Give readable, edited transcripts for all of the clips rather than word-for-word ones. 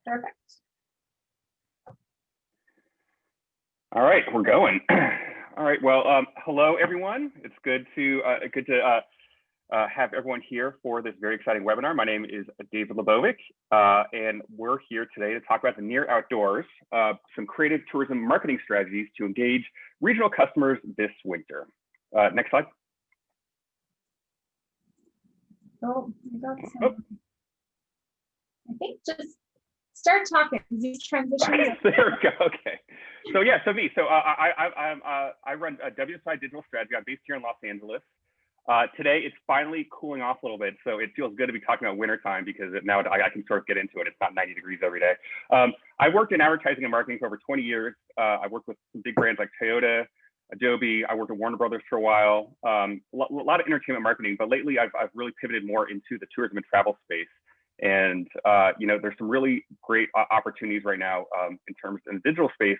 Perfect. All right, we're going. All right, well, hello everyone. It's good to have everyone here for this very exciting webinar. My name is David Lebovic, and we're here today to talk about the near outdoors, some creative tourism marketing strategies to engage regional customers this winter. Next slide. Oh, I got some. I think just start talking. These transitions. There we go. Okay. So yeah, so I run WSI Digital Strategy. I'm based here in Los Angeles. Today it's finally cooling off a little bit, so it feels good to be talking about wintertime because now I can sort of get into it. It's not 90 degrees every day. I worked in advertising and marketing for over 20 years. I worked with some big brands like Toyota, Adobe. I worked at Warner Brothers for a while. A lot of entertainment marketing, but lately I've really pivoted more into the tourism and travel space. And you know, there's some really great opportunities right now in terms in the digital space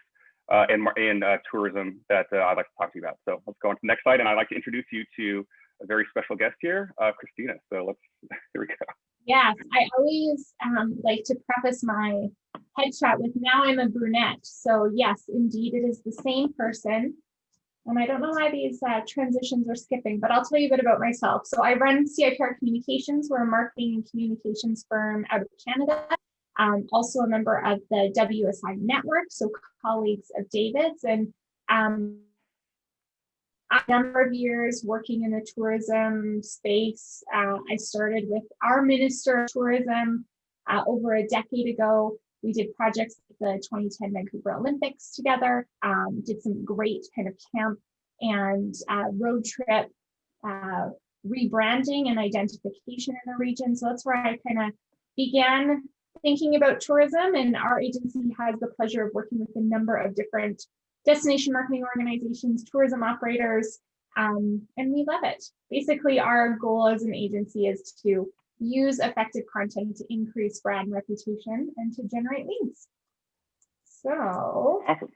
and tourism that I'd like to talk to you about. So let's go on to the next slide, and I'd like to introduce you to a very special guest here, Christina. So here we go. Yes, I always like to preface my headshot with now I'm a brunette. So yes, indeed, it is the same person. And I don't know why these transitions are skipping, but I'll tell you a bit about myself. So I run CIPR Communications. We're a marketing and communications firm out of Canada. Also a member of the WSI network, so colleagues of David's, and a number of years working in the tourism space. I started with our Minister of Tourism over a decade ago. We did projects like the 2010 Vancouver Olympics together, did some great kind of camp and road trip rebranding and identification in the region. So that's where I kind of began thinking about tourism, and our agency has the pleasure of working with a number of different destination marketing organizations, tourism operators, and we love it. Basically, our goal as an agency is to use effective content to increase brand reputation and to generate leads. So awesome.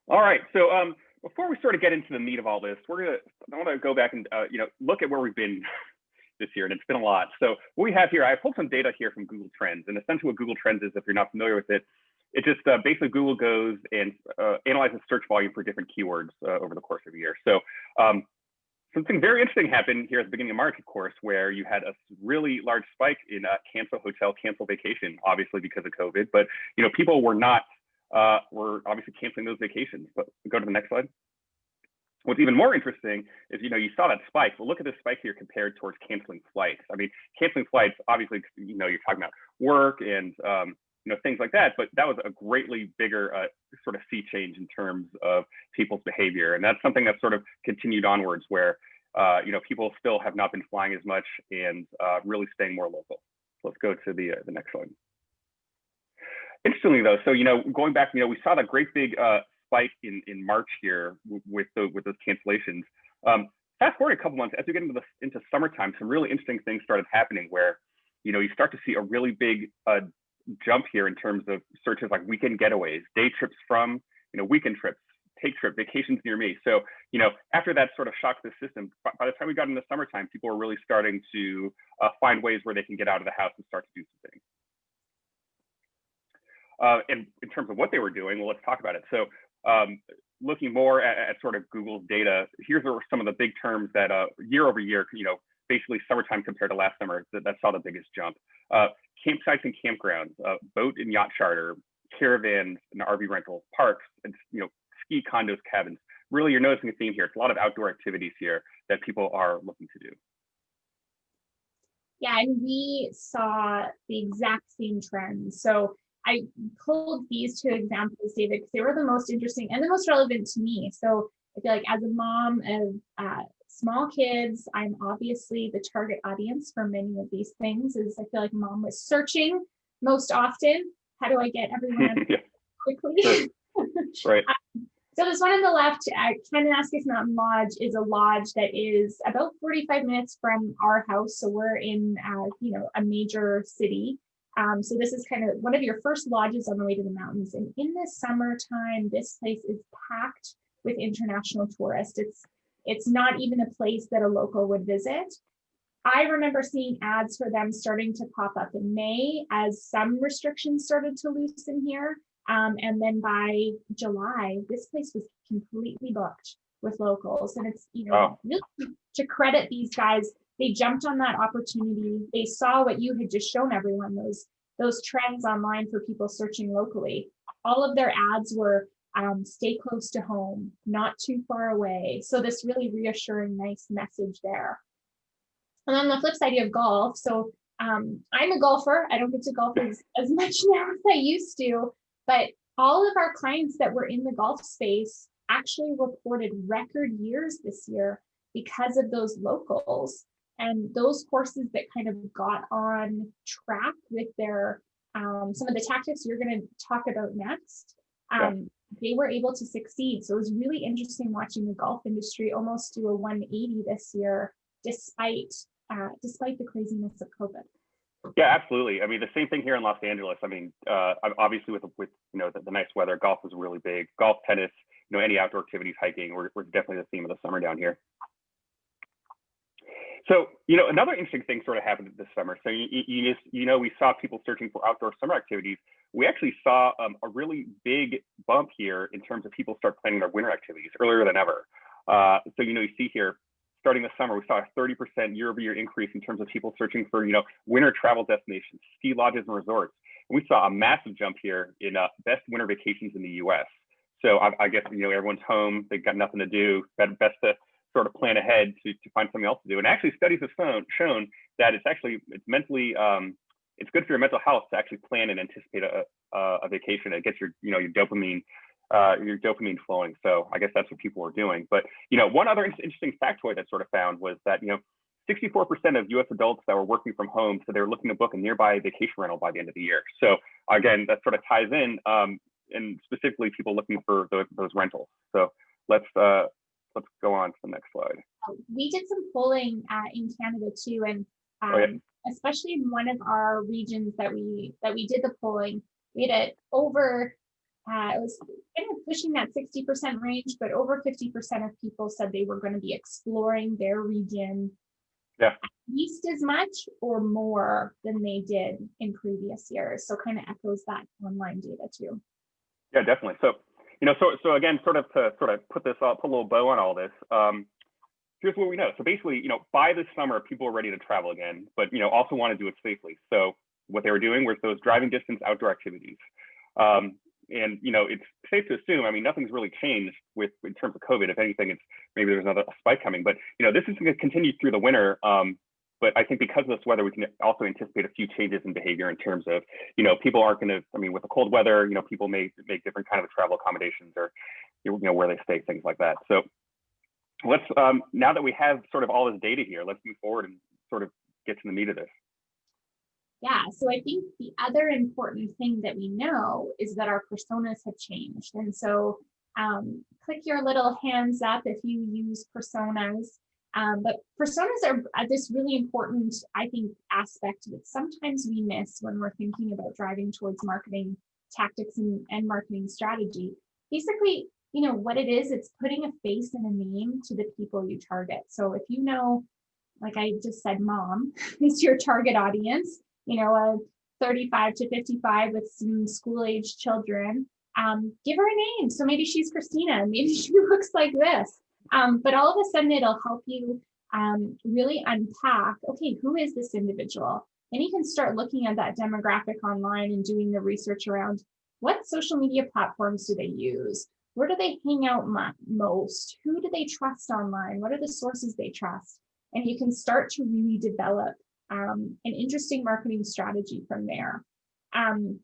All right, so before we sort of get into the meat of all this, I want to go back and you know, look at where we've been this year, and it's been a lot. So what we have here, I pulled some data here from Google Trends, and essentially what Google Trends is, if you're not familiar with it, it just basically Google goes and analyzes search volume for different keywords over the course of a year. So something very interesting happened here at the beginning of March, of course, where you had a really large spike in cancel hotel, cancel vacation, obviously because of COVID. But you know, people were obviously canceling those vacations. But go to the next slide. What's even more interesting is, you know, you saw that spike. Well, look at this spike here compared towards canceling flights. I mean, canceling flights, obviously, you know, you're talking about work and you know, things like that, but that was a greatly bigger sort of sea change in terms of people's behavior. And that's something that's sort of continued onwards where, you know, people still have not been flying as much and really staying more local. So let's go to the next one. Interestingly though, so, you know, going back, you know, we saw that great big spike in March here with those cancellations. Fast forward a couple months, as we get into summertime, some really interesting things started happening where, you know, you start to see a really big jump here in terms of searches like weekend getaways, day trips from, you know, weekend trips, take trip, vacations near me. So, you know, after that sort of shocked the system, by the time we got into summertime, people were really starting to find ways where they can get out of the house and start to do some things. And in terms of what they were doing, well, let's talk about it. So looking more at sort of Google's data, here's some of the big terms that year over year, you know, basically summertime compared to last summer, that saw the biggest jump. Campsites and campgrounds, boat and yacht charter, caravans and RV rentals, parks, and, you know, ski condos, cabins. Really, you're noticing a theme here. It's a lot of outdoor activities here that people are looking to do. yeah, and we saw the exact same trends. So I pulled these two examples, David, because they were the most interesting and the most relevant to me. So I feel like as a mom of small kids, I'm obviously the target audience for many of these things. Is I feel like mom was searching most often. How do I get everyone Yeah. quickly? Right. So this one on the left, Kananaskis Mountain Lodge, is a lodge that is about 45 minutes from our house. So we're in, you know, a major city. So this is kind of one of your first lodges on the way to the mountains. And in the summertime, this place is packed with international tourists. It's not even a place that a local would visit. I remember seeing ads for them starting to pop up in May as some restrictions started to loosen here. And then by July, this place was completely booked with locals. And it's, really to credit these guys, they jumped on that opportunity. They saw what you had just shown everyone, those trends online for people searching locally. All of their ads were stay close to home, not too far away. So this really reassuring, nice message there. And on the flip side, you have golf. So I'm a golfer. I don't get to golf as much now as I used to, but all of our clients that were in the golf space actually reported record years this year because of those locals and those courses that kind of got on track with their some of the tactics you're going to talk about next. They were able to succeed. So it was really interesting watching the golf industry almost do a 180 this year, despite the craziness of COVID. Yeah, absolutely. I mean, the same thing here in Los Angeles. I mean, obviously with the nice weather, golf was really big. Golf, tennis, any outdoor activities, hiking, were definitely the theme of the summer down here. So, another interesting thing sort of happened this summer. So, we saw people searching for outdoor summer activities. We actually saw a really big bump here in terms of people start planning their winter activities earlier than ever. So, you see here, starting this summer, we saw a 30% year-over-year increase in terms of people searching for, winter travel destinations, ski lodges and resorts. And we saw a massive jump here in best winter vacations in the U.S. So I guess, everyone's home, they've got nothing to do, best to sort of plan ahead to find something else to do. And actually studies have shown that it's mentally, it's good for your mental health to actually plan and anticipate a vacation. It gets your dopamine flowing. So I guess that's what people were doing. But, one other interesting factoid that sort of found was that, 64% of US adults that were working from home, so they were looking to book a nearby vacation rental by the end of the year. So again, that sort of ties in, and specifically people looking for those rentals. So let's go on to the next slide. We did some polling in Canada too, and especially in one of our regions that we did the polling, we had it over. It was kind of pushing that 60% range, but over 50% of people said they were going to be exploring their region at least as much or more than they did in previous years. So kind of echoes that online data too. Yeah, definitely. So, so again, to put a little bow on all this, here's what we know. So basically, by this summer, people are ready to travel again, but, also want to do it safely. So what they were doing was those driving distance outdoor activities. And, it's safe to assume, nothing's really changed in terms of COVID. If anything, it's maybe there's another spike coming, but, this is going to continue through the winter. But I think because of this weather, we can also anticipate a few changes in behavior in terms of, people aren't going to, with the cold weather, people may make different kind of travel accommodations or, where they stay, things like that. So let's, now that we have sort of all this data here, let's move forward and sort of get to the meat of this. Yeah, so I think the other important thing that we know is that our personas have changed. And so click your little hands up if you use personas. But personas are this really important, I think, aspect that sometimes we miss when we're thinking about driving towards marketing tactics and marketing strategy. Basically, what it is, it's putting a face and a name to the people you target. So if like I just said, mom is your target audience, a 35 to 55 with some school-age children, give her a name. So maybe she's Christina, maybe she looks like this. But all of a sudden it'll help you really unpack, okay, who is this individual? And you can start looking at that demographic online and doing the research around what social media platforms do they use? Where do they hang out most? Who do they trust online? What are the sources they trust? And you can start to really develop an interesting marketing strategy from there. An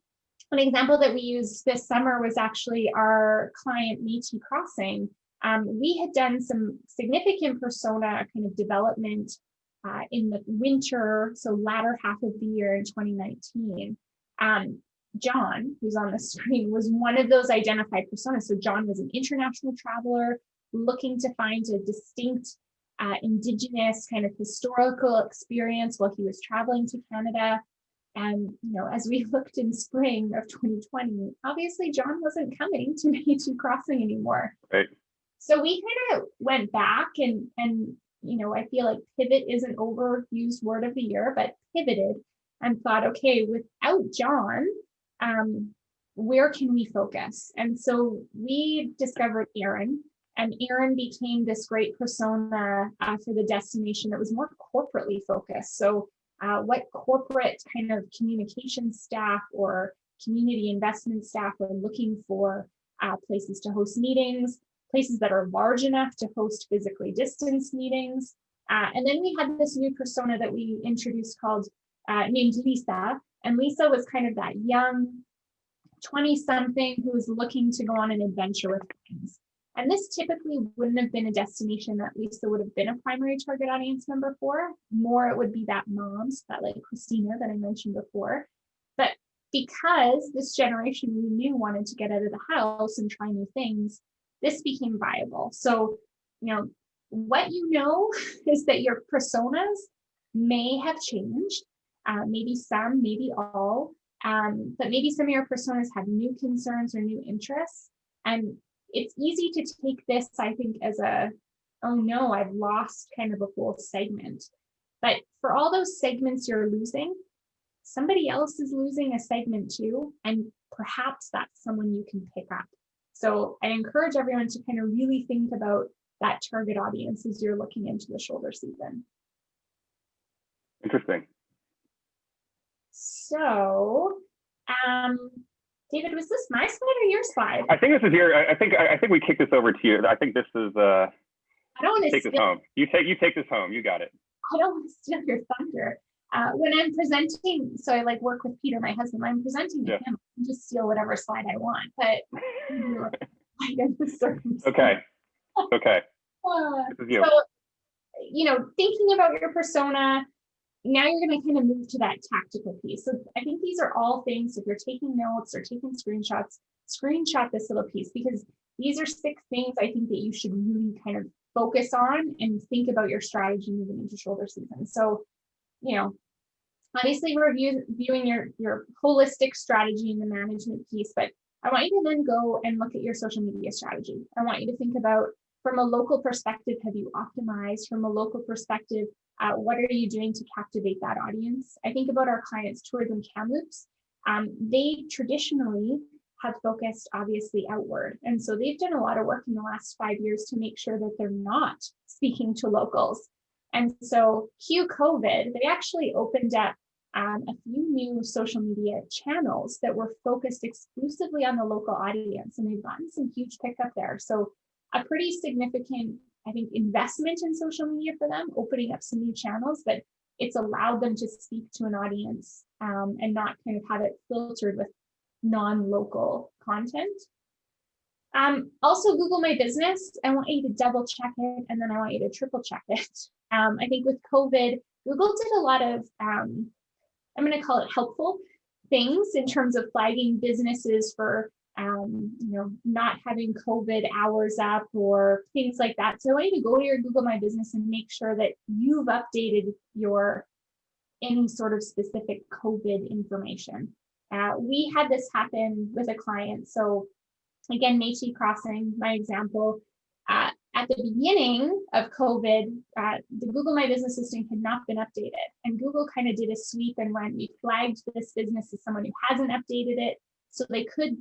example that we used this summer was actually our client Métis Crossing. We had done some significant persona kind of development in the winter, so latter half of the year in 2019. John, who's on the screen, was one of those identified personas. So John was an international traveler looking to find a distinct Indigenous kind of historical experience while he was traveling to Canada. And, as we looked in spring of 2020, obviously John wasn't coming to Métis Crossing anymore. Right. So we kind of went back and I feel like pivot is an overused word of the year, but pivoted and thought, okay, without John, where can we focus? And so we discovered Aaron, and Aaron became this great persona for the destination that was more corporately focused. So what corporate kind of communication staff or community investment staff are looking for places to host meetings, places that are large enough to host physically distanced meetings. And then we had this new persona that we introduced called named Lisa. And Lisa was kind of that young 20-something who was looking to go on an adventure with friends. And this typically wouldn't have been a destination that Lisa would have been a primary target audience member for. More, it would be that moms, that like Christina that I mentioned before. But because this generation we knew wanted to get out of the house and try new things, this became viable. So, what is that your personas may have changed, maybe some, maybe all, but maybe some of your personas have new concerns or new interests. And it's easy to take this, I think, as oh no, I've lost kind of a whole segment. But for all those segments you're losing, somebody else is losing a segment too, and perhaps that's someone you can pick up. So I encourage everyone to kind of really think about that target audience as you're looking into the shoulder season. Interesting. So, David, was this my slide or your slide? I think this is your. I think we kick this over to you. I think this is. I don't want to take this home. You take this home. You got it. I don't want to steal your thunder. When I'm presenting, so I like work with Peter, my husband. When I'm presenting to him, I can just steal whatever slide I want. But okay. This is you. So, thinking about your persona. Now you're going to kind of move to that tactical piece. So I think these are all things, if you're taking notes or taking screenshots, screenshot this little piece, because these are 6 things I think that you should really kind of focus on and think about your strategy moving into shoulder season. So, obviously we're viewing your holistic strategy in the management piece, but I want you to then go and look at your social media strategy. I want you to think about, from a local perspective, have you optimized? From a local perspective, what are you doing to captivate that audience? I think about our clients, Tourism Kamloops. They traditionally have focused obviously outward. And so they've done a lot of work in the last 5 years to make sure that they're not speaking to locals. And so cue COVID, they actually opened up a few new social media channels that were focused exclusively on the local audience. And they've gotten some huge pickup there. So a pretty significant, I think, investment in social media for them, opening up some new channels, but it's allowed them to speak to an audience and not kind of have it filtered with non-local content. Also, Google My Business, I want you to double check it, and then I want you to triple check it. I think with COVID, Google did a lot of, I'm going to call it helpful things in terms of flagging businesses for not having COVID hours up or things like that. So I want you to go to your Google My Business and make sure that you've updated any sort of specific COVID information. We had this happen with a client. So again, Métis Crossing, my example, at the beginning of COVID, the Google My Business listing had not been updated. And Google kind of did a sweep and went, we flagged this business as someone who hasn't updated it. So they could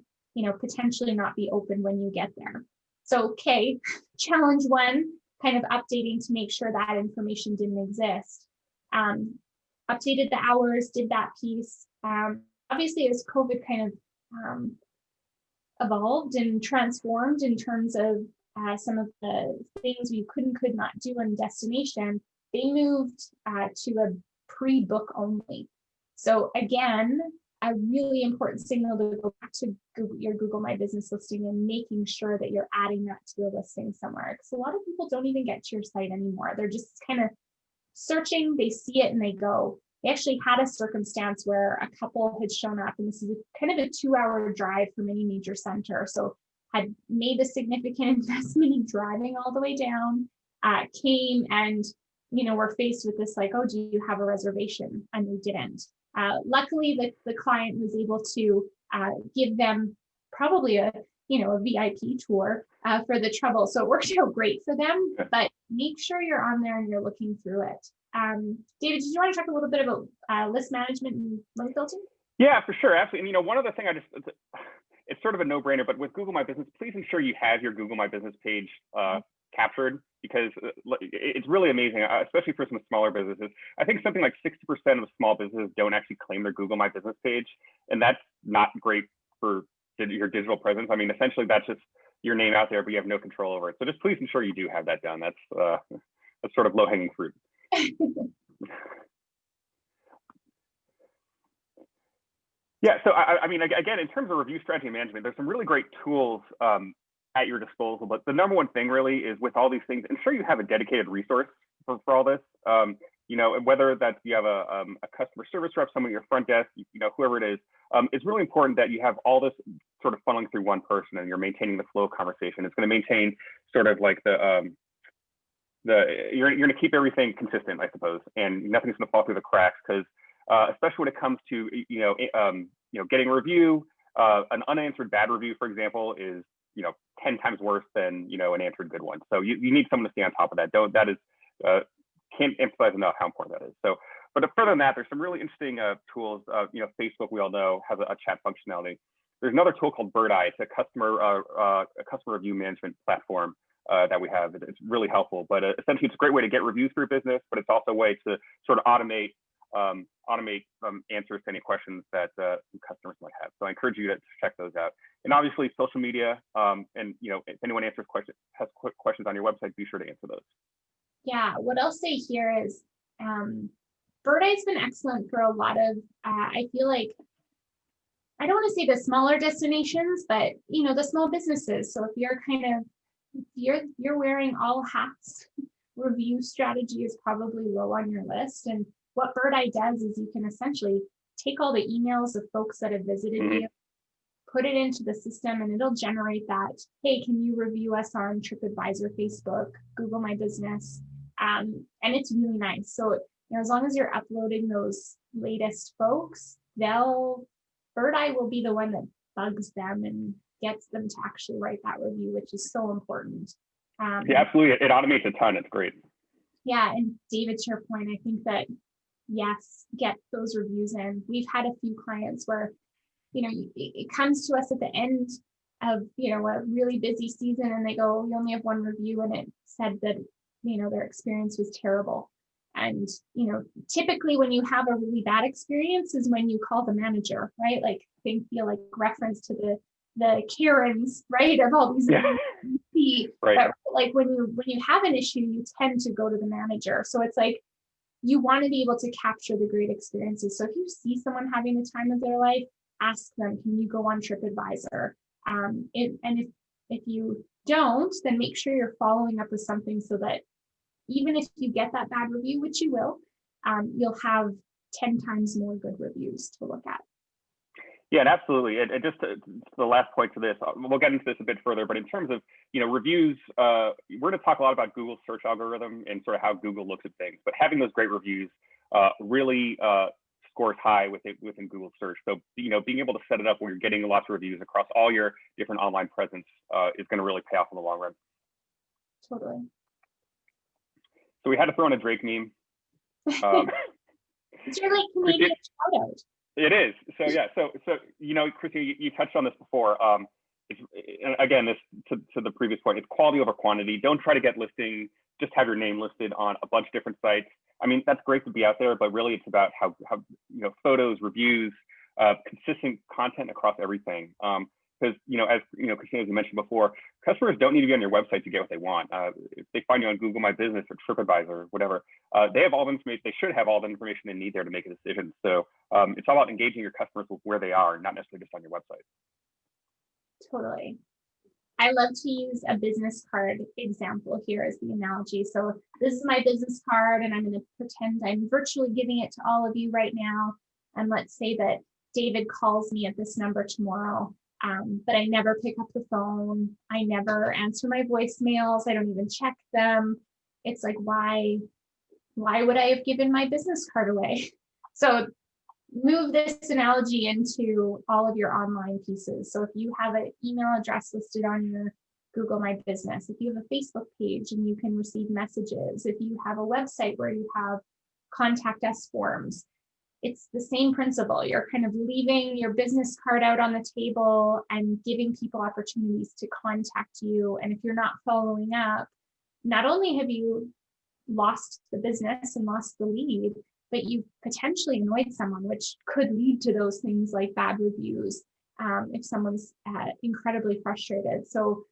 potentially not be open when you get there. So, okay, challenge 1, kind of updating to make sure that information didn't exist. Updated the hours, did that piece. Obviously, as COVID kind of evolved and transformed in terms of some of the things we could not do in destination, they moved to a pre-book only. So again, a really important signal to go back to your Google My Business listing and making sure that you're adding that to your listing somewhere. Because a lot of people don't even get to your site anymore. They're just kind of searching, they see it and they go. They actually had a circumstance where a couple had shown up, and this is kind of a 2-hour drive from any major center. So had made a significant investment in driving all the way down, came and, were faced with this like, oh, do you have a reservation? And they didn't. Luckily, the client was able to give them probably a a VIP tour for the trouble. So it worked out great for them, but make sure you're on there and you're looking through it. David, did you want to talk a little bit about list management and link building? Yeah, for sure. Absolutely. And one other thing it's sort of a no-brainer, but with Google My Business, please ensure you have your Google My Business page captured, because it's really amazing, especially for some smaller businesses. I think something like 60% of small businesses don't actually claim their Google My Business page, and that's not great for your digital presence. I mean, essentially that's just your name out there, but you have no control over it. So just please ensure you do have that done. That's sort of low-hanging fruit. Yeah, so I mean, again, in terms of review strategy management, there's some really great tools at your disposal. But the number one thing really is, with all these things, ensure you have a dedicated resource for all this. Whether that's you have a customer service rep, someone at your front desk, whoever it is, it's really important that you have all this sort of funneling through one person, and you're maintaining the flow of conversation. It's going to maintain sort of like you're going to keep everything consistent, I suppose, and nothing's going to fall through the cracks, because especially when it comes to getting a review, an unanswered bad review, for example, is 10 times worse than an answered good one. So you need someone to stay on top of that. Can't emphasize enough how important that is. So, but further than that, there's some really interesting tools. Facebook, we all know, has a chat functionality. There's another tool called Birdeye. It's a customer review management platform that we have. It's really helpful, but essentially it's a great way to get reviews for your business, but it's also a way to sort of automate answers to any questions that customers might have. So I encourage you to check those out. And obviously social media, and if anyone has questions on your website, be sure to answer those. Yeah, what I'll say here is Birdeye's been excellent for a lot of, I feel like, I don't want to say the smaller destinations, but the small businesses. So if you're wearing all hats, review strategy is probably low on your list. And what Birdeye does is you can essentially take all the emails of folks that have visited you, put it into the system, and it'll generate that, hey, can you review us on TripAdvisor, Facebook, Google My Business? And it's really nice. So as long as you're uploading those latest folks, Birdeye will be the one that bugs them and gets them to actually write that review, which is so important. Yeah, absolutely. It automates a ton. It's great. Yeah, and David, to your point, I think that yes, get those reviews in. We've had a few clients where, it comes to us at the end of, a really busy season, and they go, we only have one review, and it said that, their experience was terrible. And, typically when you have a really bad experience is when you call the manager, right? Like they feel like reference to the Karens, right? Of all these right. But like when you have an issue, you tend to go to the manager. So it's like, you want to be able to capture the great experiences. So if you see someone having the time of their life, ask them, can you go on TripAdvisor? And if you don't, then make sure you're following up with something so that even if you get that bad review, which you will, you'll have 10 times more good reviews to look at. Yeah, and absolutely. And just to the last point to this, we'll get into this a bit further, but in terms of, reviews, we're going to talk a lot about Google's search algorithm and sort of how Google looks at things, but having those great reviews really scores high within Google search. So, being able to set it up where you're getting lots of reviews across all your different online presence is going to really pay off in the long run. Totally. So we had to throw in a Drake meme. It's your Canadian shout out. It is. So yeah. So Christina, you touched on this before. Again, this to the previous point, it's quality over quantity. Don't try to get listing. Just have your name listed on a bunch of different sites. I mean, that's great to be out there, but really it's about how photos, reviews, consistent content across everything. Because as Christina, as you mentioned before, customers don't need to be on your website to get what they want. If they find you on Google My Business or TripAdvisor or whatever, they have all the information. They should have all the information they need there to make a decision. So it's all about engaging your customers with where they are, not necessarily just on your website. Totally. I love to use a business card example here as the analogy. So this is my business card, and I'm going to pretend I'm virtually giving it to all of you right now. And let's say that David calls me at this number tomorrow. But I never pick up the phone. I never answer my voicemails. I don't even check them. It's like, why would I have given my business card away? So move this analogy into all of your online pieces. So if you have an email address listed on your Google My Business, if you have a Facebook page and you can receive messages, if you have a website where you have contact us forms, it's the same principle. You're kind of leaving your business card out on the table and giving people opportunities to contact you. And if you're not following up, not only have you lost the business and lost the lead, but you potentially annoyed someone, which could lead to those things like bad reviews if someone's incredibly frustrated. So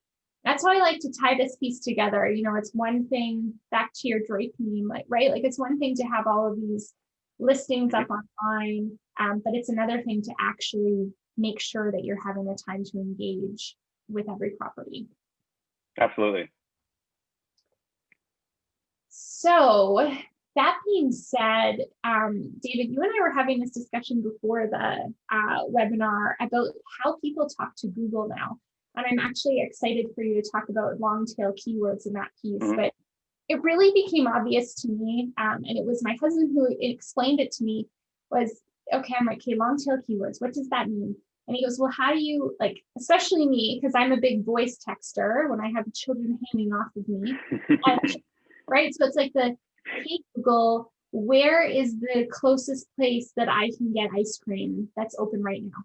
that's how I like to tie this piece together. You know, it's one thing, back to your Drake meme, like, right? Like, it's one thing to have all of these listings up online, but it's another thing to actually make sure that you're having the time to engage with every property. Absolutely. So that being said, David, you and I were having this discussion before the webinar about how people talk to Google now. And I'm actually excited for you to talk about long tail keywords in that piece. But it really became obvious to me, and it was my husband who explained it to me, was, okay, I'm like, okay, long tail keywords, what does that mean? And he goes, well, how do you, like, especially me, because I'm a big voice texter when I have children hanging off of me, right? So it's like hey, Google, where is the closest place that I can get ice cream that's open right now,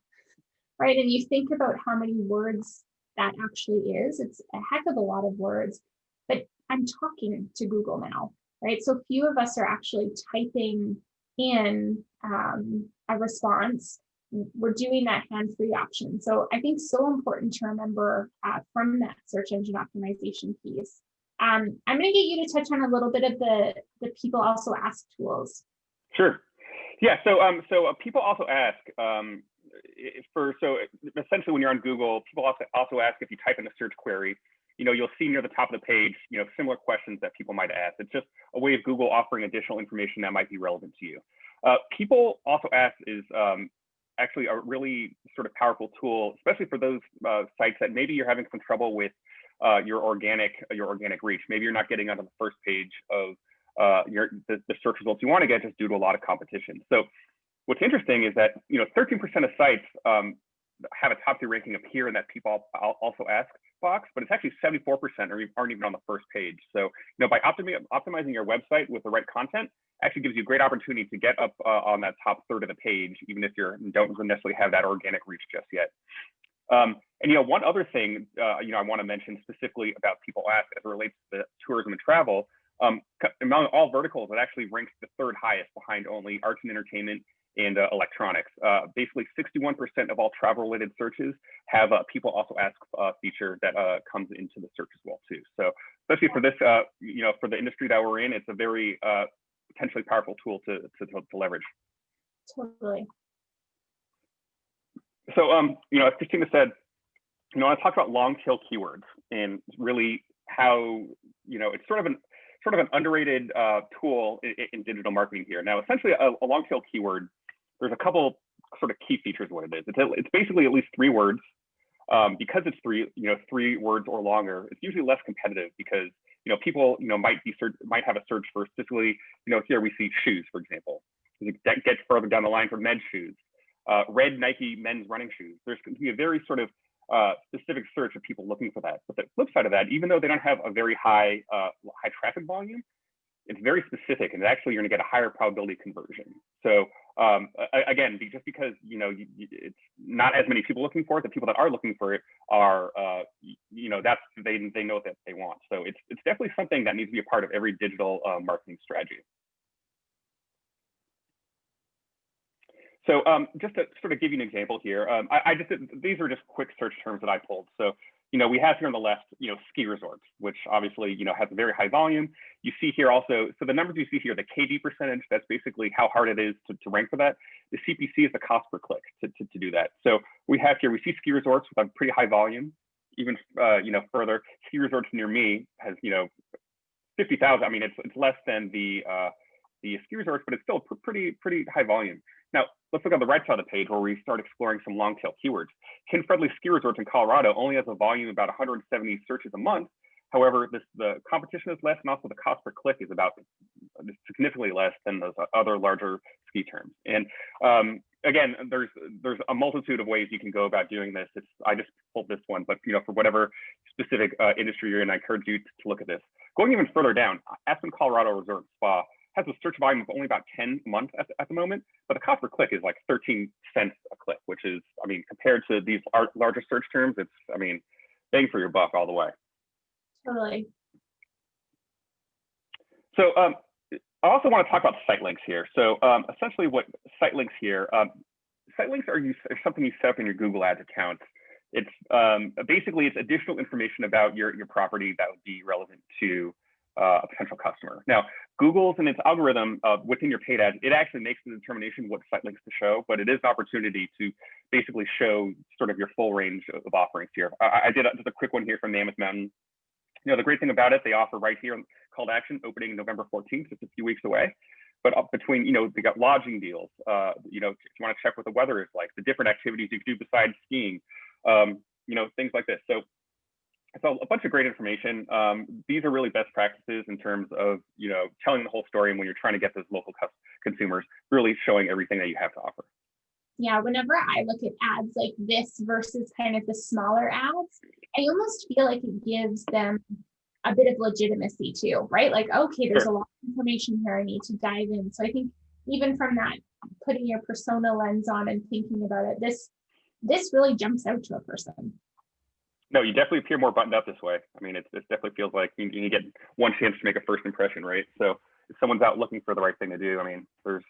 right? And you think about how many words that actually is. It's a heck of a lot of words, but I'm talking to Google now, right? So few of us are actually typing in a response. We're doing that hand-free option. So I think so important to remember from that search engine optimization piece. I'm going to get you to touch on a little bit of the people also ask tools. Sure. Yeah. So people also ask so essentially when you're on Google, people also ask if you type in a search query, you know, you'll see near the top of the page, you know, similar questions that people might ask. It's just a way of Google offering additional information that might be relevant to you. People also ask is actually a really sort of powerful tool, especially for those sites that maybe you're having some trouble with your organic reach. Maybe you're not getting onto the first page of the search results you want to get just due to a lot of competition. So what's interesting is that, you know, 13% of sites have a top 3 ranking appear in that people also ask box, but it's actually 74% aren't even on the first page. So, you know, by optimizing your website with the right content actually gives you a great opportunity to get up on that top third of the page, even if you don't necessarily have that organic reach just yet. And, you know, one other thing, you know, I want to mention specifically about people ask as it relates to tourism and travel, among all verticals, it actually ranks the 3rd highest behind only arts and entertainment and electronics. Basically 61% of all travel related searches have people also ask feature that comes into the search as well too. So especially for this, you know, for the industry that we're in, it's a very potentially powerful tool to leverage. Totally. So, you know, as Christina said, you know, I talked about long tail keywords and really how, you know, it's sort of an underrated tool in digital marketing here. Now, essentially a long tail keyword, there's a couple sort of key features of what it is. It's basically at least 3 words. Because it's 3 words or longer, it's usually less competitive because, you know, people, you know, might have a search for specifically, you know, here we see shoes, for example. That gets further down the line for men's shoes. Red Nike men's running shoes. There's going to be a very sort of specific search of people looking for that. But the flip side of that, even though they don't have a very high traffic volume, it's very specific, and actually you're going to get a higher probability conversion. So again, just because, you know, it's not as many people looking for it, the people that are looking for it are, you know, they know that they want. So it's definitely something that needs to be a part of every digital marketing strategy. So just to sort of give you an example here, these are just quick search terms that I pulled. So, you know, we have here on the left, you know, ski resorts, which obviously, you know, has a very high volume. You see here also, so the numbers you see here, the KD percentage, that's basically how hard it is to rank for that. The CPC is the cost per click to do that. So we have here, we see ski resorts with a pretty high volume. Even, you know, further, ski resorts near me has, you know, 50,000. I mean, it's less than the ski resorts, but it's still pretty high volume. Now, let's look on the right side of the page where we start exploring some long tail keywords. Ken Friendly Ski Resorts in Colorado only has a volume of about 170 searches a month, However, the competition is less, and also the cost per click is about significantly less than those other larger ski terms. And again, there's a multitude of ways you can go about doing this. I just pulled this one, but for whatever specific industry you're in, I encourage you to look at this. Going even further down, Aspen Colorado Resort Spa has a search volume of only about 10 a month at the moment, but the cost per click is like 13 cents a click, which is, I mean, compared to these larger search terms, it's, I mean, bang for your buck all the way. Totally. So I also want to talk about site links here. So essentially what site links here, site links are something you set up in your Google Ads account. It's basically it's additional information about your property that would be relevant to a potential customer. Now, Google's and its algorithm within your paid ads, it actually makes the determination what site links to show, but it is an opportunity to basically show sort of your full range of offerings here. I did just a quick one here from Mammoth Mountain. The great thing about it, they offer right here call to action opening November 14th, just a few weeks away. But up between, they got lodging deals, if you want to check what the weather is like, the different activities you can do besides skiing, things like this. So it's a bunch of great information. These are really best practices in terms of, telling the whole story. And when you're trying to get those local consumers, really showing everything that you have to offer. Yeah, whenever I look at ads like this versus kind of the smaller ads, I almost feel like it gives them a bit of legitimacy too, right? Like, okay, there's a lot of information here I need to dive in. So I think even from that, putting your persona lens on and thinking about it, this really jumps out to a person. No, you definitely appear more buttoned up this way. I mean, it definitely feels like you get one chance to make a first impression, right? So if someone's out looking for the right thing to do, I mean, there's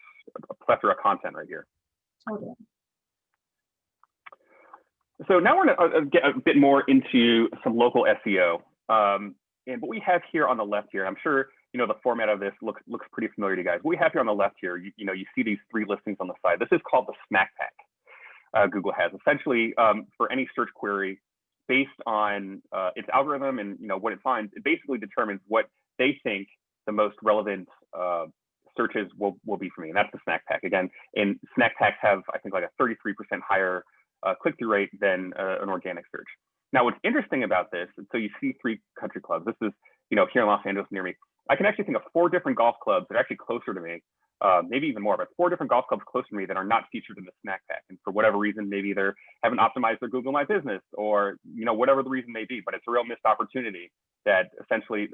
a plethora of content right here. Totally. So now we're going to get a bit more into some local SEO. And what we have here on the left here, I'm sure the format of this looks pretty familiar to you guys. What we have here on the left here, you see these 3 listings on the side. This is called the Snack Pack. Google has essentially for any search query based on its algorithm and what it finds, it basically determines what they think the most relevant searches will be for me, and that's the Snack Pack. Again, and Snack Packs have, I think, like a 33% higher click-through rate than an organic search. Now, what's interesting about this, so you see 3 country clubs. This is, here in Los Angeles near me. I can actually think of 4 different golf clubs that are actually closer to me, maybe even more, but 4 different golf clubs close to me that are not featured in the Snack Pack. And for whatever reason, maybe they haven't optimized their Google My Business, or whatever the reason may be. But it's a real missed opportunity that essentially,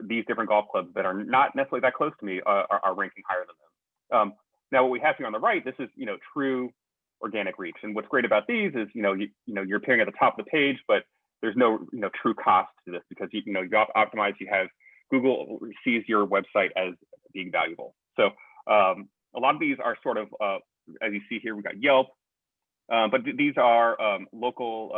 these different golf clubs that are not necessarily that close to me are ranking higher than them. Now, what we have here on the right, this is true organic reach. And what's great about these is you're appearing at the top of the page, but there's no true cost to this because you optimize. You have Google sees your website as being valuable. So a lot of these are sort of as you see here, we got Yelp, but these are local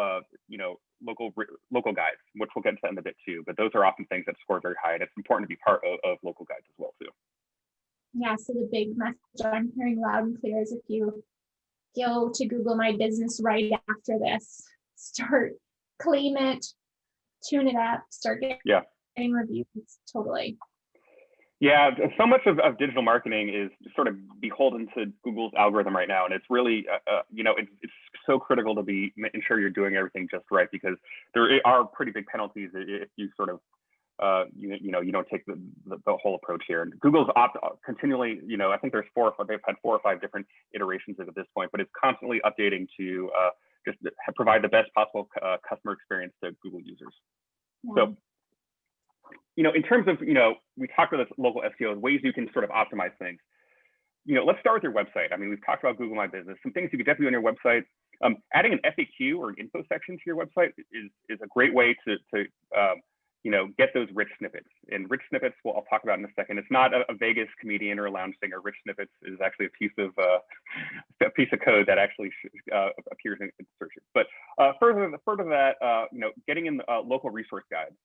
guides, which we'll get into in a bit too. But those are often things that score very high, and it's important to be part of local guides as well too. Yeah. So the big message I'm hearing loud and clear is if you go to Google My Business right after this, claim it, tune it up, start getting reviews. Totally. Yeah, so much of digital marketing is sort of beholden to Google's algorithm right now, and it's really, it's so critical to ensure you're doing everything just right, because there are pretty big penalties if you sort of, you don't take the whole approach here. And Google's continually, I think they've had 4 or 5 different iterations at this point, but it's constantly updating to just provide the best possible customer experience to Google users. Yeah. So, in terms of, we talked about this local SEO, ways you can sort of optimize things. Let's start with your website. I mean, we've talked about Google My Business. Some things you could definitely do on your website. Adding an FAQ or an info section to your website is a great way to get those rich snippets. And rich snippets, I'll talk about in a second. It's not a Vegas comedian or a lounge singer. Rich snippets is actually a piece of code that actually appears in searches. But further to that, getting in local resource guides.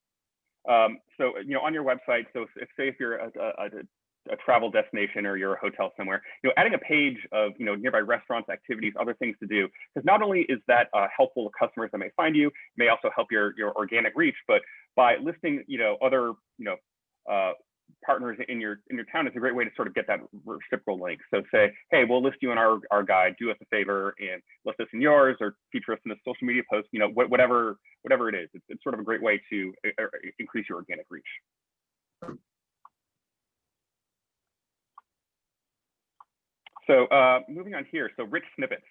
So on your website, so if you're a travel destination or you're a hotel somewhere, adding a page of nearby restaurants, activities, other things to do, because not only is that helpful to customers that may find you, it may also help your organic reach, but by listing other partners in your town, it's a great way to sort of get that reciprocal link. So say, hey, we'll list you in our guide, do us a favor and list us in yours, or feature us in a social media post, you know, whatever it is. It's sort of a great way to increase your organic reach. So moving on here, so rich snippets.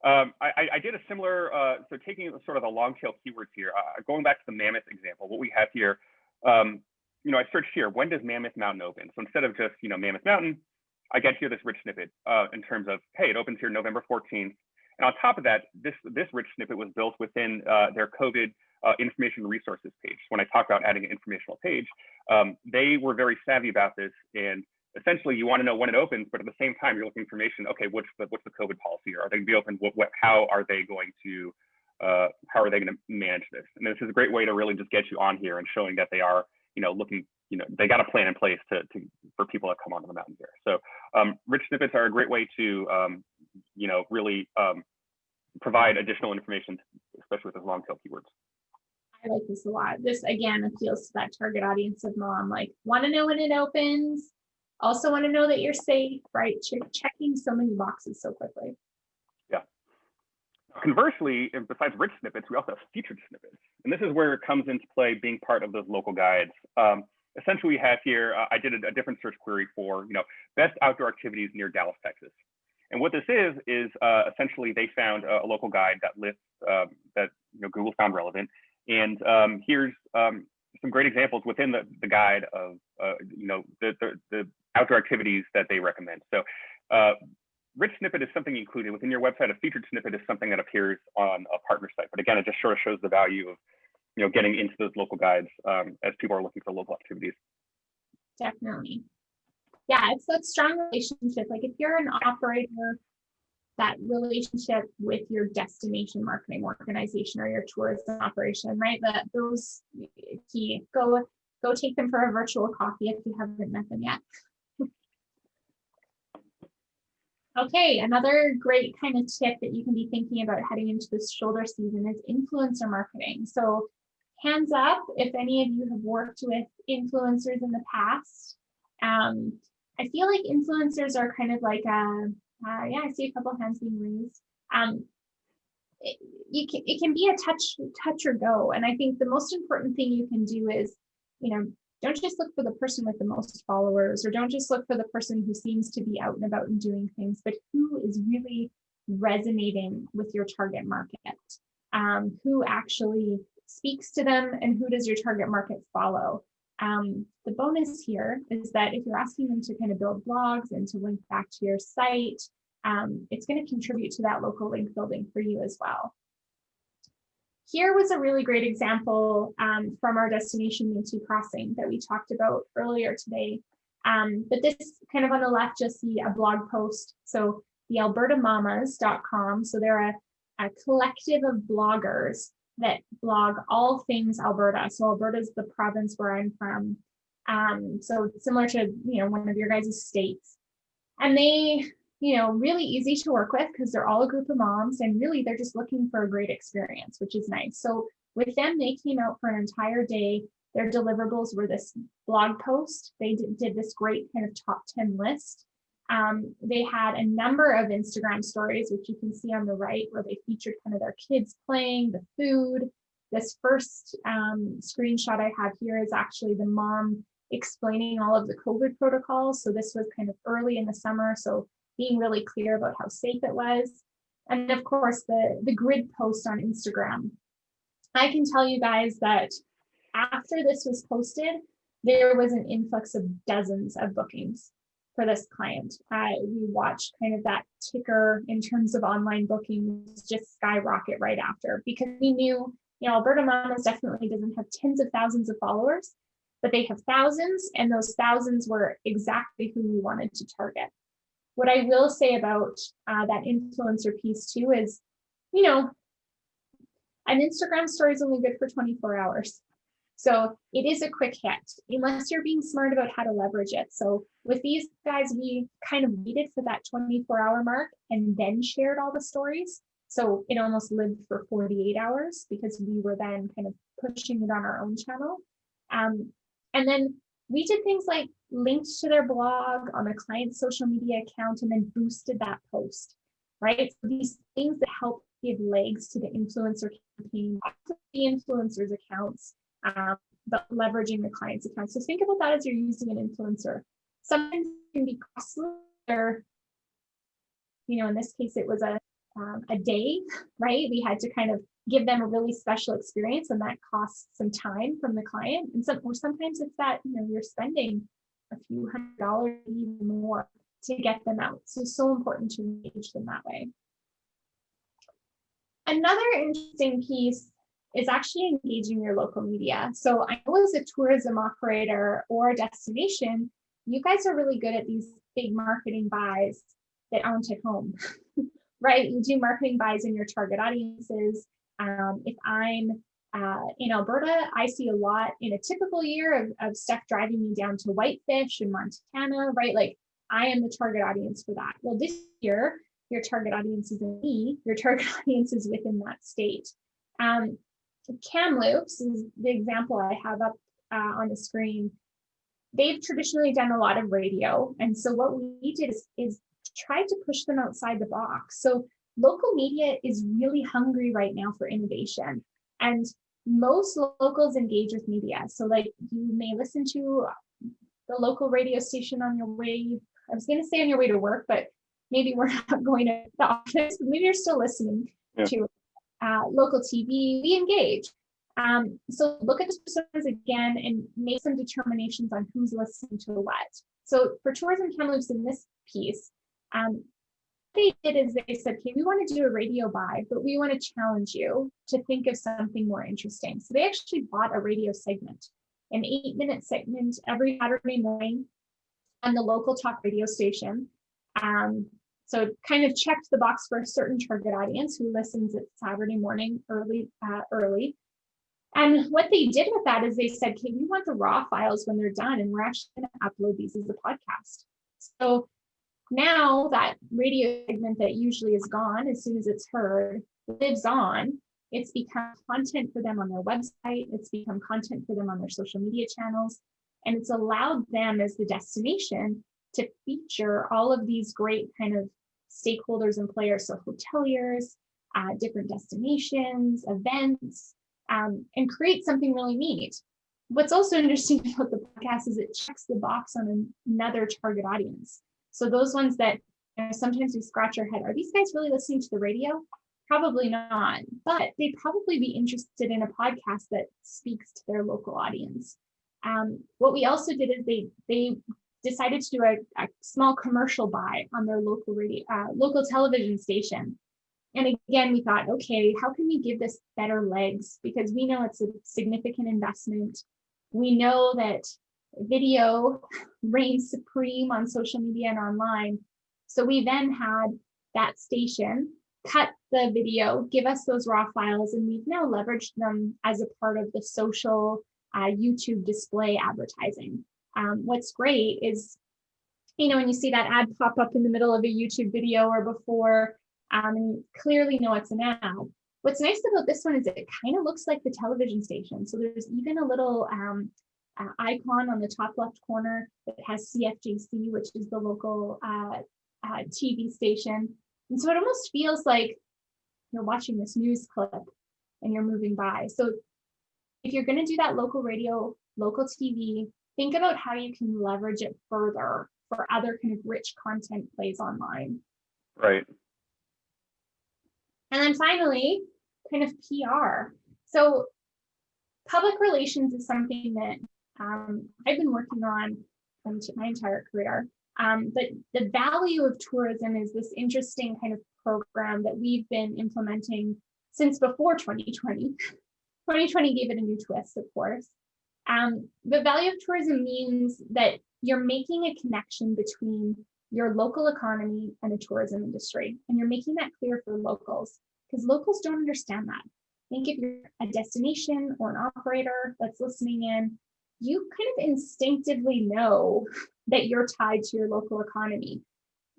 I did a similar, so taking sort of the long tail keywords here, going back to the Mammoth example, what we have here, you know, I searched here, when does Mammoth Mountain open? So instead of just, you know, Mammoth Mountain, I get here this rich snippet in terms of, hey, it opens here November 14th. And on top of that, this rich snippet was built within their COVID information resources page. When I talked about adding an informational page, they were very savvy about this. And essentially, you want to know when it opens, but at the same time, you're looking for information. Okay, what's the COVID policy? Are they going to be open? How are they going to manage this? And this is a great way to really just get you on here and showing that they are, you know, looking, you know, they got a plan in place for people that come onto the mountain here. So rich snippets are a great way to, you know, really provide additional information, especially with those long tail keywords. I like this a lot. This again appeals to that target audience of mom, like want to know when it opens. Also want to know that you're safe, right? You're checking so many boxes so quickly. Yeah. Conversely, besides rich snippets, we also have featured snippets. And this is where it comes into play being part of those local guides. Essentially, we have here, I did a different search query for, you know, best outdoor activities near Dallas, Texas. And what this is essentially they found a local guide that lists, that, you know, Google found relevant. And here's some great examples within the guide of, you know, the outdoor activities that they recommend. So rich snippet is something included within your website. A featured snippet is something that appears on a partner site. But again, it just sort of shows the value of, you know, getting into those local guides as people are looking for local activities. Definitely. Yeah, it's that strong relationship. Like if you're an operator, that relationship with your destination marketing organization or your tourism operation, right? That those key. Go take them for a virtual coffee if you haven't met them yet. Okay, another great kind of tip that you can be thinking about heading into this shoulder season is influencer marketing. So hands up if any of you have worked with influencers in the past. I feel like influencers are kind of like yeah, I see a couple hands being raised. It can be a touch or go. And I think the most important thing you can do is, you know, don't just look for the person with the most followers, or don't just look for the person who seems to be out and about and doing things, but who is really resonating with your target market, who actually speaks to them, and who does your target market follow. The bonus here is that if you're asking them to kind of build blogs and to link back to your site, it's going to contribute to that local link building for you as well. Here was a really great example from our destination Minty Crossing that we talked about earlier today. But this kind of on the left, you'll see a blog post. So the albertamamas.com. So they're a collective of bloggers that blog all things Alberta. So Alberta is the province where I'm from. So similar to, you know, one of your guys' states. And they, you know, really easy to work with because they're all a group of moms, and really they're just looking for a great experience, which is nice. So with them, they came out for an entire day. Their deliverables were this blog post. They did this great kind of top 10 list. They had a number of Instagram stories, which you can see on the right, where they featured kind of their kids playing, the food. This first screenshot I have here is actually the mom explaining all of the COVID protocols. So this was kind of early in the summer, so being really clear about how safe it was. And of course, the grid post on Instagram. I can tell you guys that after this was posted, there was an influx of dozens of bookings for this client. We watched kind of that ticker in terms of online bookings just skyrocket right after, because we knew, you know, Alberta Mamas definitely doesn't have tens of thousands of followers, but they have thousands, and those thousands were exactly who we wanted to target. What I will say about that influencer piece too is, you know, an Instagram story is only good for 24 hours. So it is a quick hit, unless you're being smart about how to leverage it. So with these guys, we kind of waited for that 24-hour mark and then shared all the stories. So it almost lived for 48 hours because we were then kind of pushing it on our own channel. And then we did things like linked to their blog on a client's social media account and then boosted that post, right? So these things that help give legs to the influencer campaign, the influencers' accounts, but leveraging the client's account. So think about that as you're using an influencer. Sometimes it can be costly, or, in this case, it was a day, right? We had to kind of give them a really special experience, and that costs some time from the client. And sometimes it's that, you're spending a few $100, even more, to get them out. So important to engage them that way. Another interesting piece is actually engaging your local media. So I know as a tourism operator or a destination, you guys are really good at these big marketing buys that aren't at home, right? You do marketing buys in your target audiences. If I'm in Alberta, I see a lot in a typical year of stuff driving me down to Whitefish in Montana, right? Like, I am the target audience for that. Well, this year, your target audience isn't me, your target audience is within that state. Kamloops is the example I have up on the screen. They've traditionally done a lot of radio. And so what we did is try to push them outside the box. So local media is really hungry right now for innovation. And most locals engage with media. So like, you may listen to the local radio station on your way, I was going to say on your way to work, but maybe we're not going to the office, but maybe you're still listening to local TV. We engage. So look at the personas again and make some determinations on who's listening to what. So for Tourism Kamloops in this piece, they did is they said, okay, we want to do a radio buy, but we want to challenge you to think of something more interesting. So they actually bought a radio segment, an 8-minute segment every Saturday morning on the local talk radio station. So it kind of checked the box for a certain target audience who listens at Saturday morning early. And what they did with that is they said, okay, we want the raw files when they're done, and we're actually going to upload these as a podcast. So now that radio segment that usually is gone as soon as it's heard lives on. It's become content for them on their website. It's become content for them on their social media channels. And it's allowed them as the destination to feature all of these great kind of stakeholders and players. So hoteliers, different destinations, events, and create something really neat. What's also interesting about the podcast is it checks the box on another target audience. So those ones that sometimes we scratch our head, are these guys really listening to the radio? Probably not, but they'd probably be interested in a podcast that speaks to their local audience. What we also did is they decided to do a small commercial buy on their local local television station. And again, we thought, okay, how can we give this better legs? Because we know it's a significant investment. We know that video reigns supreme on social media and online. So we then had that station cut the video, give us those raw files, and we've now leveraged them as a part of the social YouTube display advertising. What's great is, when you see that ad pop up in the middle of a YouTube video or before, and you clearly know it's an ad. What's nice about this one is it kind of looks like the television station. So there's even a little icon on the top left corner that has CFJC, which is the local TV station. And so it almost feels like you're watching this news clip and you're moving by. So if you're going to do that local radio, local TV, think about how you can leverage it further for other kind of rich content plays online. Right. And then finally, kind of PR. So public relations is something that I've been working on my entire career. But the value of tourism is this interesting kind of program that we've been implementing since before 2020. 2020 gave it a new twist, of course. The value of tourism means that you're making a connection between your local economy and the tourism industry. And you're making that clear for locals, because locals don't understand that. I think if you're a destination or an operator that's listening in, you kind of instinctively know that you're tied to your local economy,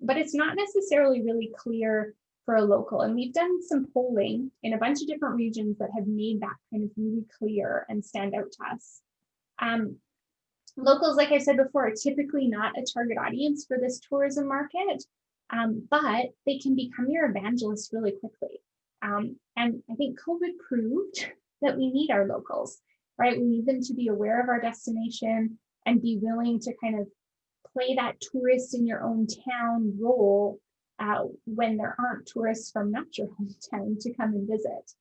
but it's not necessarily really clear for a local. And we've done some polling in a bunch of different regions that have made that kind of really clear and stand out to us. Locals, like I said before, are typically not a target audience for this tourism market, but they can become your evangelists really quickly. And I think COVID proved that we need our locals, right? We need them to be aware of our destination and be willing to kind of play that tourist in your own town role when there aren't tourists from not your hometown to come and visit.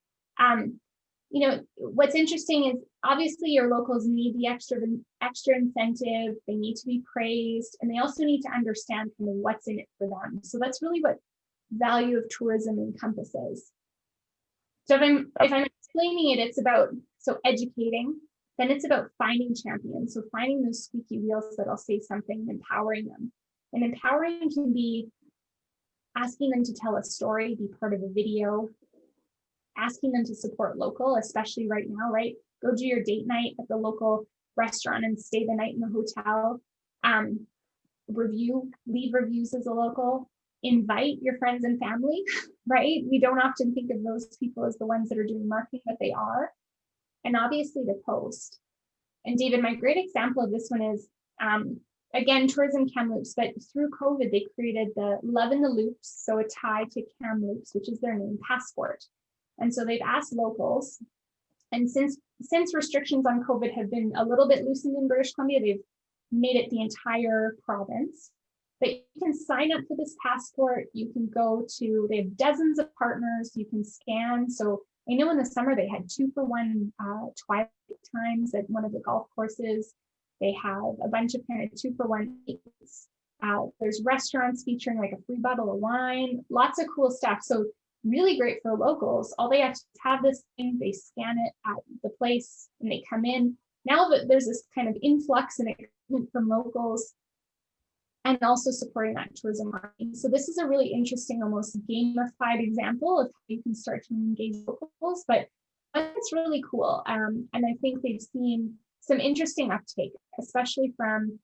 What's interesting is obviously your locals need the extra incentive. They need to be praised, and they also need to understand kind of what's in it for them. So that's really what value of tourism encompasses. So if I'm explaining it, it's about educating. Then it's about finding champions. So finding those squeaky wheels that'll say something, empowering them. And empowering can be asking them to tell a story, be part of a video, asking them to support local, especially right now, right? Go do your date night at the local restaurant and stay the night in the hotel. Leave reviews as a local, invite your friends and family, right? We don't often think of those people as the ones that are doing marketing, but they are. And obviously to post. And David, my great example of this one is, again, Tourism Kamloops, but through COVID, they created the Love in the Loops, so a tie to Kamloops, which is their name, passport. And so they've asked locals, and since restrictions on COVID have been a little bit loosened in British Columbia, they've made it the entire province. But you can sign up for this passport. You can they have dozens of partners you can scan. So I know in the summer they had 2-for-1 twilight times at one of the golf courses. They have a bunch of kind of 2-for-1 dates. There's restaurants featuring like a free bottle of wine, lots of cool stuff. So really great for locals. All they have to have this thing, they scan it at the place and they come in. Now that there's this kind of influx and excitement from locals and also supporting that tourism marketing. So this is a really interesting, almost gamified example of how you can start to engage locals, but it's really cool. And I think they've seen some interesting uptake, especially from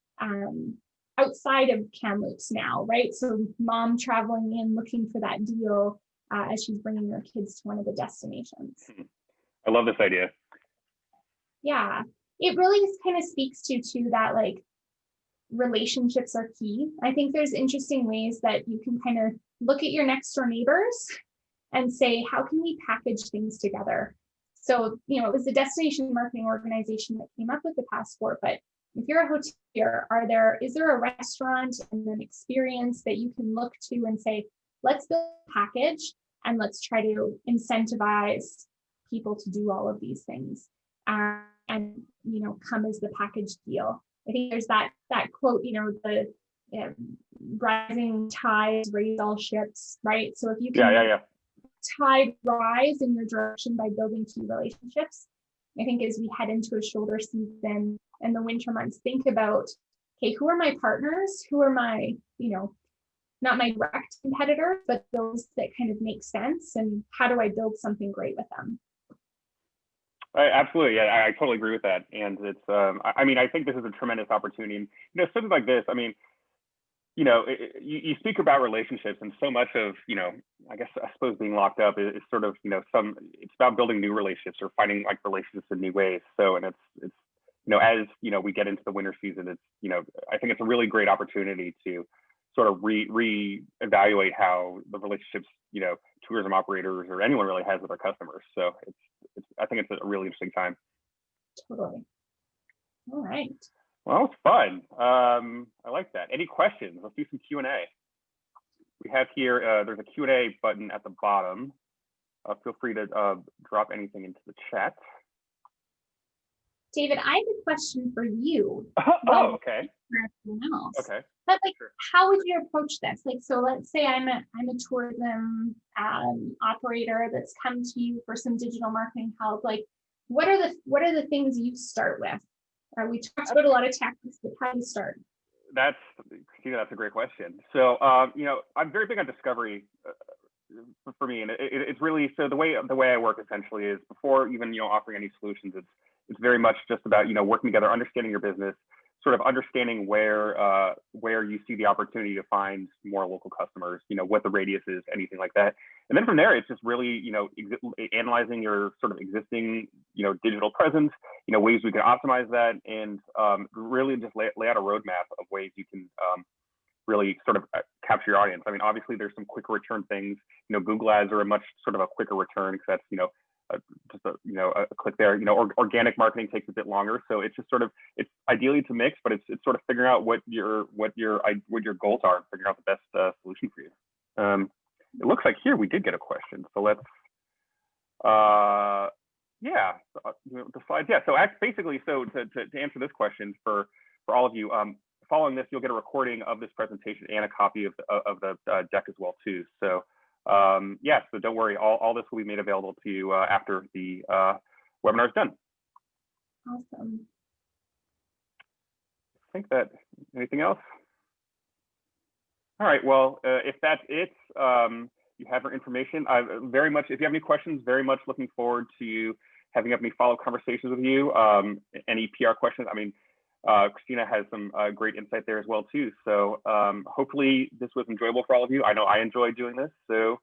outside of Kamloops now, right? So mom traveling in, looking for that deal as she's bringing her kids to one of the destinations. I love this idea. Yeah, it really kind of speaks to that, like, relationships are key. I think there's interesting ways that you can kind of look at your next door neighbors and say, how can we package things together? So, it was the destination marketing organization that came up with the passport, but if you're a hotelier, is there a restaurant and an experience that you can look to and say, let's build a package and let's try to incentivize people to do all of these things and come as the package deal. I think there's that quote, the rising tides raise all ships, right? So if you can tide rise in your direction by building key relationships, I think as we head into a shoulder season and the winter months, think about, okay, who are my partners? Who are my, not my direct competitors, but those that kind of make sense, and how do I build something great with them? Absolutely, yeah, I totally agree with that. And it's, I think this is a tremendous opportunity. And, something like this, you speak about relationships, and so much of, I suppose being locked up is sort of, it's about building new relationships or finding like relationships in new ways. So, and it's as, we get into the winter season, it's, I think it's a really great opportunity to sort of re-evaluate how the relationships, tourism operators or anyone really has with their customers. So I think it's a really interesting time. Totally. All right. Well, it's fun. I like that. Any questions? Let's do some Q&A. We have here, there's a Q&A button at the bottom. Feel free to drop anything into the chat. David, I have a question for you. Oh, okay. For everyone else. Okay. But sure. How would you approach this? Like, so let's say I'm a tourism operator that's come to you for some digital marketing help. Like, what are the things you start with? We talked about a lot of tactics, but how do you start? Christina, that's a great question. So, I'm very big on discovery for me, and it's really, so the way I work essentially is, before even offering any solutions, it's very much just about working together, understanding your business, sort of understanding where you see the opportunity to find more local customers, what the radius is, anything like that. And then from there, it's just really, analyzing your sort of existing, digital presence, ways we can optimize that, and really just lay out a roadmap of ways you can really sort of capture your audience. I mean, obviously there's some quicker return things. Google ads are a much sort of a quicker return because that's, just a click there. Organic marketing takes a bit longer, so it's just sort of, it's ideally to mix, but it's sort of figuring out what your goals are, and figuring out the best solution for you. It looks like here we did get a question, so let's yeah, the slides. Yeah, so basically, so to answer this question for all of you, following this, you'll get a recording of this presentation and a copy of the deck as well too. So yeah, so don't worry, all this will be made available to you after the webinar is done. Awesome. I think that, anything else? All right, well, if that's it, you have our information. Very much, if you have any questions, very much looking forward to having any follow-up conversations with you. Any PR questions, I mean, Christina has some great insight there as well too. So hopefully this was enjoyable for all of you. I know I enjoyed doing this. So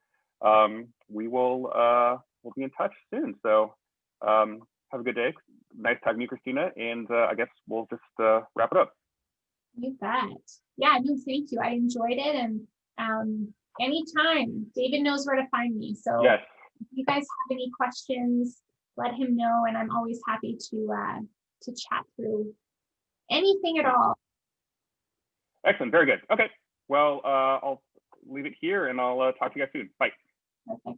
we will we'll be in touch soon. So have a good day. Nice talking to you, Christina. And I guess we'll just wrap it up. You bet. Yeah, no, thank you. I enjoyed it. And anytime, David knows where to find me. So yes, if you guys have any questions, let him know. And I'm always happy to chat through anything at all. Excellent. Very good. Okay. Well, I'll leave it here and I'll talk to you guys soon. Bye. Okay.